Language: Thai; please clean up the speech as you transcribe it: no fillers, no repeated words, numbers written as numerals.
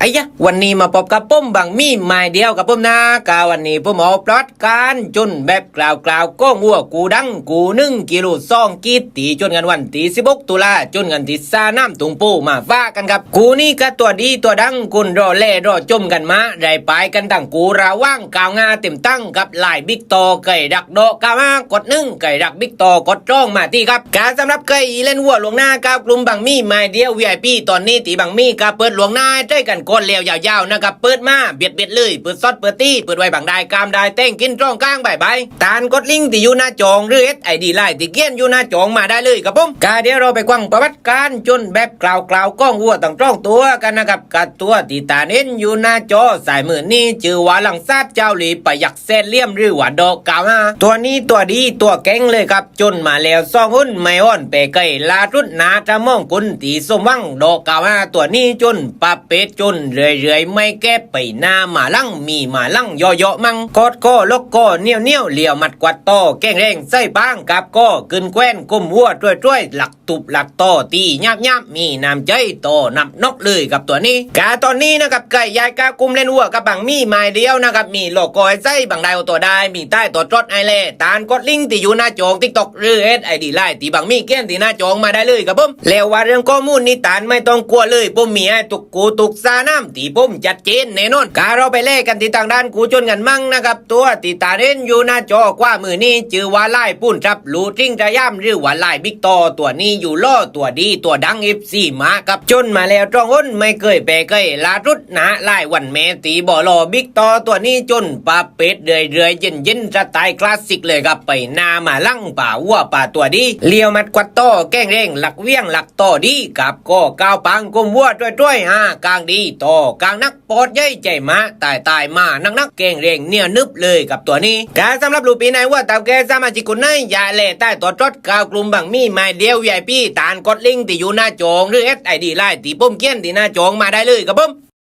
อ้ยะวันนี้มาพบกับผมบางมีไม้เดียวกับผมนะกาวันนี้ผมเอาปลอดการจนแบบกล่าวก็งัวกูดังกู1 กิโล2 กีดตีจนกันวันที่16 ตุลาจนกันที่ซาน้ำตุงปูมาฟ้ากันครับกูนี่ก็ตัวดีตัวดังคุณรอเล่รอจมกันมาได้ปลายกันตั้งกูระว่างกาวงาเต็มตั้งกับลายบิ๊กโตไก่ดักโดกามากด1ไก่ดักบิ๊กโตกดจ้องมาที่ครับการสำหรับไก่เล่นวัวหลวงหน้ากับกลุ่มบางมีไม้เดียว VIP ตอนนี้ตีบางมีกับเปิดหลวงหน้าใช้กันก้นเลี้ยวยาวๆนะครับเปิดมาเบียดเลยเปิดซอดเปิดตี้เปิดไว้บางได้กามได้เต้งกินจ้องก้างใบตานกดลิงก์ที่อยู่หน้าจองหรือ SID ไลน์ที่เขียนอยู่หน้าจองมาได้เลยครับผมกาเดี๋ยวเราไปกว้างประวัติการจนแบบกล่าวก้องวัวตั้งจ้องตัวกันนะครับกับตัวที่ตาเน้นอยู่หน้าจอสายมือนี่ชื่อว่าหลังซาดเจ้าหลีประยักเส้นเลี่ยมหรือว่าดอกกาวตัวนี้ตัวดีตัวเก่งเลยครับจนมาแล้วซ่องหุ้นไม่อ่อนเปไก่ลาทุนนาจะมองกุนตีสมวังดอกกาวตัวนี้จนปะเป็ดจนเรื่อยไม่แก้ไปหน้ามาลั่งมีมาลั่งย่อมั่งกอดก็ลกก็เนียวเหลี่ยวมัดกวัดต่อแก้งแรงไส้ป้างกับก็กึนแคว้นก้มวัวจ้วยหลักตุบหลักต่อตียับมีน้ำใจต่อนับนกเลยกับตัวนี้กาตอนนี้นะครับไก่ยายกากุมเล่นวัวกับบางมีไม้เดียวนะครับมีโลโก้ไส้บางได้ตัวได้มีใต้ตัวจดไอเล่ตานกดลิงก์ที่อยู่หน้าจอติ๊กต็อกหรือ SID ไลน์ที่บางมีเกี้ยนที่หน้าจอมาได้เลยครับผมแล้วว่าเรื่องข้อมูลนี้ตานไม่ต้องกลัวเลยผมมีไอ้ตุกกูตุกซาน้ำตีผมจัดเจนแน่นอนกาเราไปเล่กันที่ทางด้านกูจนกันมั่งนะครับตัวติตาเล่นอยู่หน้าจอกว่ามือนี้ชื่อว่าไล่ปุ่นครับลูทิ้งจะย่ำหรือว่าไล่บิ๊กโตตัวนี้อยู่ล่อตัวดีตัวดัง FC มาครับจนมาแล้วจ้องอ้นไม่เคยแปเคยลารุดนะไล่วันแม่ตีบ่อลอบิ๊กโตตัวนี้จนปาเป็ดเรื่อยเย็นสไตล์คลาสสิกเลยครับไปนามาลั่งป่าวัวป่าตัวดีเลี้ยวมัดกวัดโตแก้งเร่งหลักเวียงหลักโตดีกับก็ก้าวปังกุมวัวจ้วยกลางดีโตกลางนักปอดใหญ่ใจมาตายมานักแก้งเร่งเนี่ยนึบเลยกับตัวนี้การสำหรับลูกปีนายว่าตามแกสมาชิกคนไหนอย่าเล่ใต้ตัวจดกาวกลุ่มบางมีไม้เดียว VIP ตานกดลิงก์ที่อยู่หน้าจองหรือ SID ไลน์ที่ผมเขียนที่หน้าจองมาได้เลยครับผม